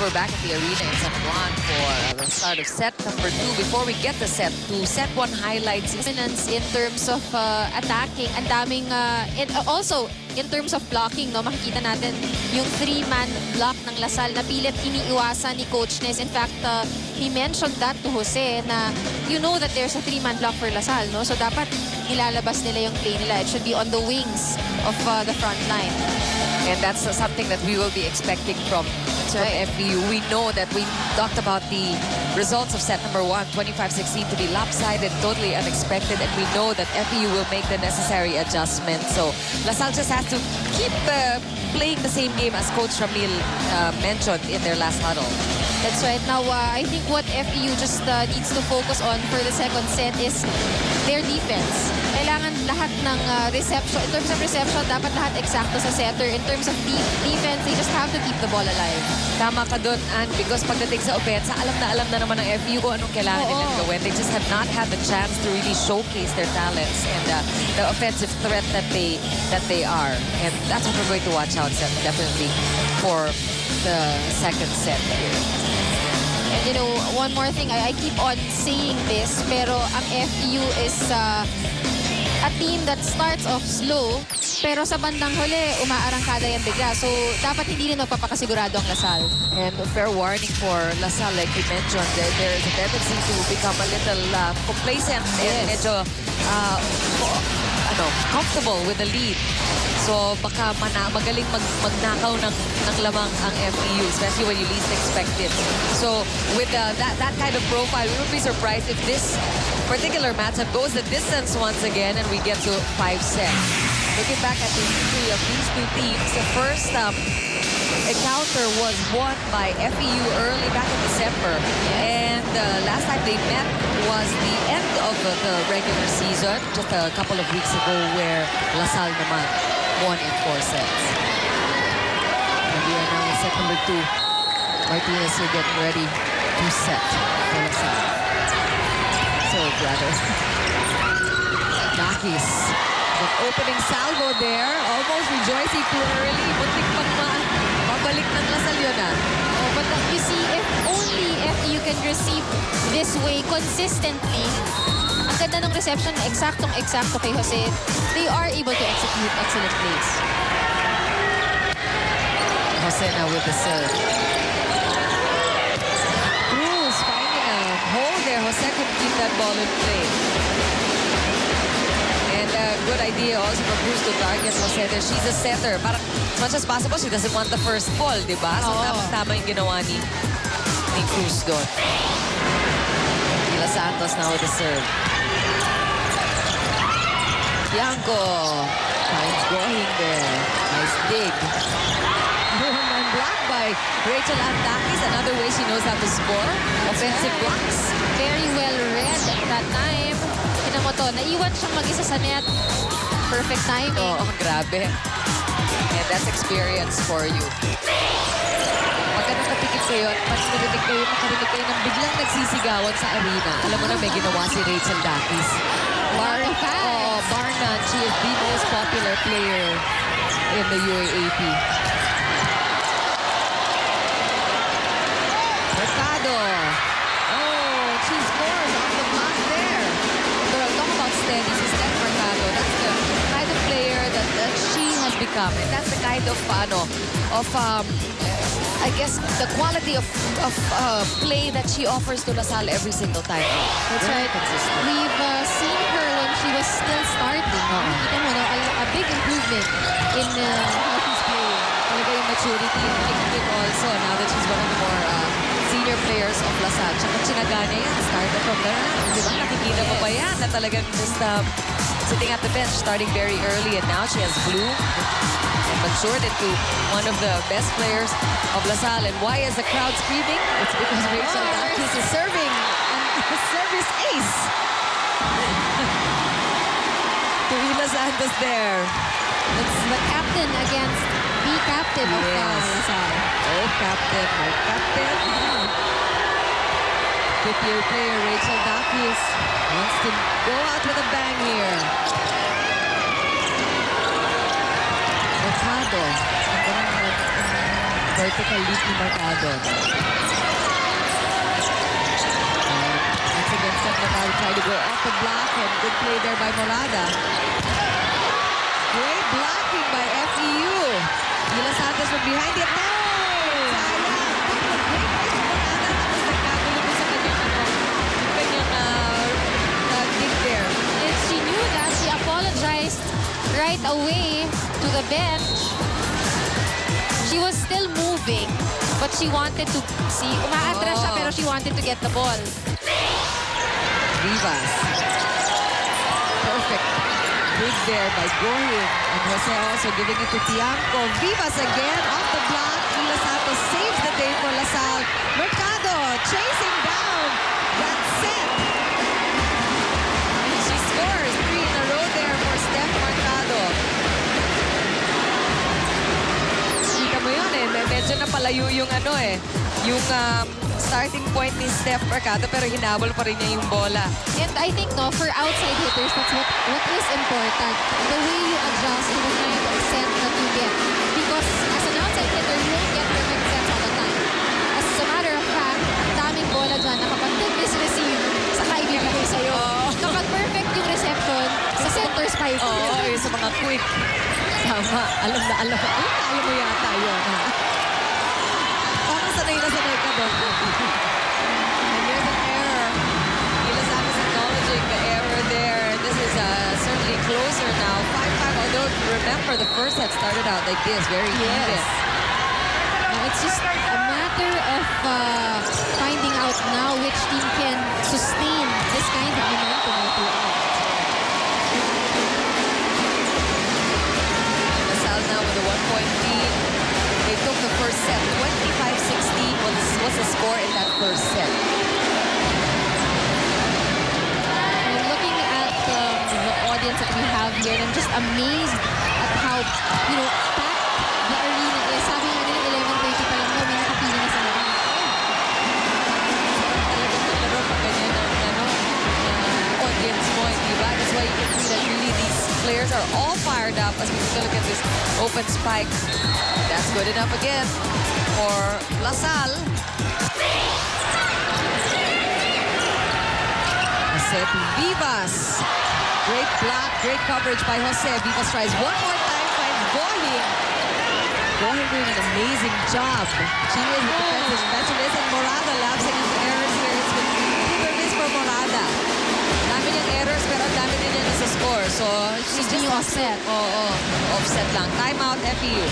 we're back at the arena in San Juan for the start of set number 2. Before we get to set 2, set 1 highlights. Dominance in terms of attacking. Ang daming, also, in terms of blocking, no, makikita natin yung 3-man block ng Lasal na pilit iniiwasan ni Coach Nes. In fact, he mentioned that to Jose na you know that there's a 3-man block for Lasal, no? So dapat nilalabas nila yung play nila. It should be on the wings of the front line. And that's something that we will be expecting from FEU. We know that we talked about the results of set number 1, 25-16, to be lopsided, totally unexpected, and we know that FEU will make the necessary adjustments. So Lasal just has to keep playing the same game as Coach Ramil mentioned in their last huddle. That's right. Now, I think what FEU just needs to focus on for the second set is their defense. Kailangan lahat ng reception, in terms of reception, dapat lahat eksakto sa setter. In terms of defense, they just have to keep the ball alive. Tama ka dun, Ann, because pagdating sa opensa, alam na naman ng FEU kung anong kailangan nilang gawin. They just have not had the chance to really showcase their talents and the offensive threat that they are. And that's what we're going to watch out definitely for the second set here. And you know, one more thing, I keep on saying this, pero ang FEU is a team that starts off slow, pero sa bandang huli, umaarangkada yan bigla. So, dapat hindi rin magpapakasigurado ang Lasal. And a fair warning for Lasal, like you mentioned, there is a tendency to become a little complacent and medyo comfortable with the lead. So, baka magaling magnakaw ng lamang ang FEU, especially when you least expect it. So, with that kind of profile, we would be surprised if this particular matchup goes the distance once again and we get to 5 sets. Looking back at the history of these two teams, the first encounter was won by FEU early back in December. And last time they met was the end of the regular season, just a couple of weeks ago, where Lasal naman won in 4 sets. And we are now in set number 2. Martinez here getting ready to set for Lasal. So, brother. Nakis. The opening salvo there. Almost rejoicing too early. Buntik pang mabalik ng Lasal yun But you see, if only FEU can receive this way consistently, ang ganda ng reception, eksaktong-eksakto kay Jose, they are able to execute excellent plays. Jose now with the serve. Cruz finding a hole there. Jose could keep that ball in play. And a good idea also for Cruz to target Jose there. She's a setter. Parang as much as possible, she doesn't want the first ball, di ba? So tama yung ginawa ni Cruz doon. Mila Santos now with the serve. Bianco finds going there. Nice dig. One block by Rachel Andakis. Another way she knows how to score. Offensive blocks. Very well read that time. Tignan mo to, naiwan siyang mag-isa sa net. Perfect timing. Oh, grabe. And that's experience for you. Pagka nakatikip kayo at makarinig kayo ng biglang nagsisigawan sa arena. Alam mo na may ginawa si Rachel Andakis. Bar none, she is the most popular player in the UAAP. Mercado. Oh, she scores on the block there. But talk about steady. Si Steph Mercado. That's the kind of player that she has become. And that's the kind of, I guess, the quality of play that she offers to Lasal every single time. That's right. We've seen her when she was still starting. Kita mo, no? A big improvement in how she's playing. Talaga yung maturity in also now that she's one of the more senior players of Lasal. Tsaka tsinaga niya yan. Started from there. Di ba? Nakikita mo ba yan? Na talagang just sitting at the bench, starting very early, and now she has bloomed and matured into one of the best players of Lasal. And why is the crowd screaming? It's because Rachel Andakis is serving a service ace. Tuila Santos there. It's the captain against the captain of Lasal. Oh, captain, my captain. Fifth-year player Rachel Andakis wants to go out with a bang here. Mercado. vertical leap ni Mercado. Once again, Steph Mercado tried to go off the block and good play there by Morada. Great blocking by FEU. Mila Santos from behind it. No! Sayang! Great play from Morada. Tapos nagkagulo sa kanyang kick there. And she knew that. She apologized right away to the bench. She was still moving, but she wanted to see. Umaatras siya pero she wanted to get the ball. Vivas. Perfect. Big there by Gohin. And Jose also giving it to Tiangco. Vivas again off the block. Mila Santos saves the day for LaSalle. Mercado chasing down that set. And she scores 3 in a row there for Steph Mercado. Kita mo yun eh. Medyo napalayo yung yung starting point ni Steph Mercado pero hinabol pa rin niya yung bola. And I think for outside hitters, that's what is important. The way you adjust to the kind of set that you get. Because as an outside hitter, you won't get perfect sets all the time. As a matter of fact, daming bola dyan na kapag receive, saka ibibigay sa'yo. Kapag perfect yung reception, sa center spike. Yung sa mga quick. Tama. Alam na alam. Kaya mo yata yun. Parang sanay na sanay ka doon. And there's an error. Mila Santos acknowledging the error there. This is certainly closer now. 5-5. Although, remember, the first set started out like this. Very even. Now, it's just a matter of finding out now which team can sustain this kind of momentum throughout. LaSalle now with a 1-point lead. They took the first set. 25-16 was the score in that first set. And looking at the audience that we have here, I'm just amazed at how, packed the arena is. Sabi nga nila 11:30 pa lang daw, may nakapili na sa labas. Talagang naglaro pag ganyan ang audience mo, di ba? That's why you can see that really these players are all fired up as we take a look at this open spike. That's good enough again for LaSalle. Jose Vivas. Great block, great coverage by Jose. Vivas tries one more time, finds Gohin. Gohin doing an amazing job. She is the defensive specialist, and Morada lapsing into errors here. It's been either miss for Morada. Dami niyang errors, pero ang dami din niya nasa score. So, she's just offset. Offset lang. Timeout, FEU.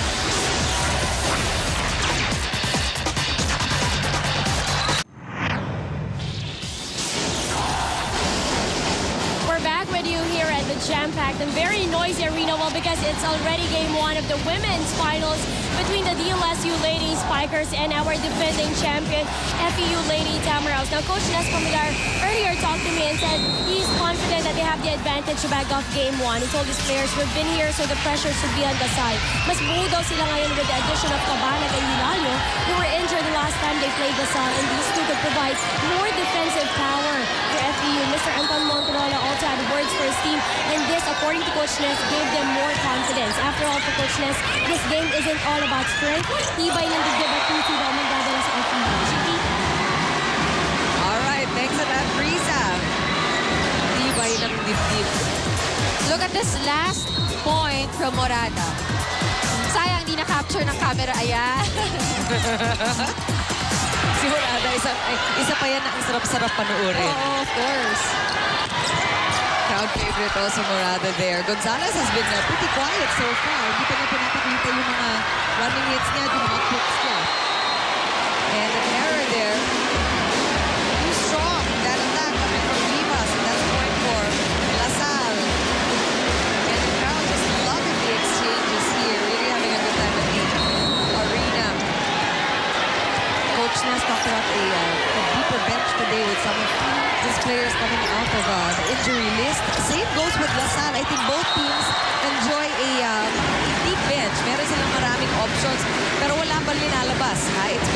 We're back with you here at the jam-packed and very noisy arena. Well, because it's already game 1 of the women's finals between the DLSU Lady Spikers and our defending champion, FEU Lady Tamaraws. Now, Coach Nes Comilar earlier talked to me and said he's confident that they have the advantage to back off game 1. He told his players, we've been here, so the pressure should be on the side. Mas buo daw sila ngayon with the addition of Cabana and Hilario, who were injured the last time they played the Sun, and these two could provide more defensive power for FEU. Mr. Anton Monterola also had words for his team, and this, according to Coach Nes, gave them more confidence. After all, for Coach Nes, this game isn't all about strength. Tibay ng dibdib at puso daw magdadala sa FEU. All right, thanks for that, Risa. Tibay ng dibdib. Look at this last point from Morada. Sayang, di na-capture ng camera. Ayan. Si Morada, isa pa yan na ang sarap-sarap panuorin. Oh, of course. Crowd favorite also Morada there. Gonzalez has been pretty quiet so far. Hindi pa niya pinapakita yung mga running hits niya, yung mga quick stuff. And an error there. Too strong. That attack coming from Vivas. And that's point for LaSalle. And the crowd just loving the exchanges here. Really having a good time at the arena. Coach Nas talked about a deeper bench today with some of these players coming out of the injury list. Same goes with LaSalle. I think both teams enjoy a deep bench. Meron silang maraming options, pero wala pa linalabas. Ha? It's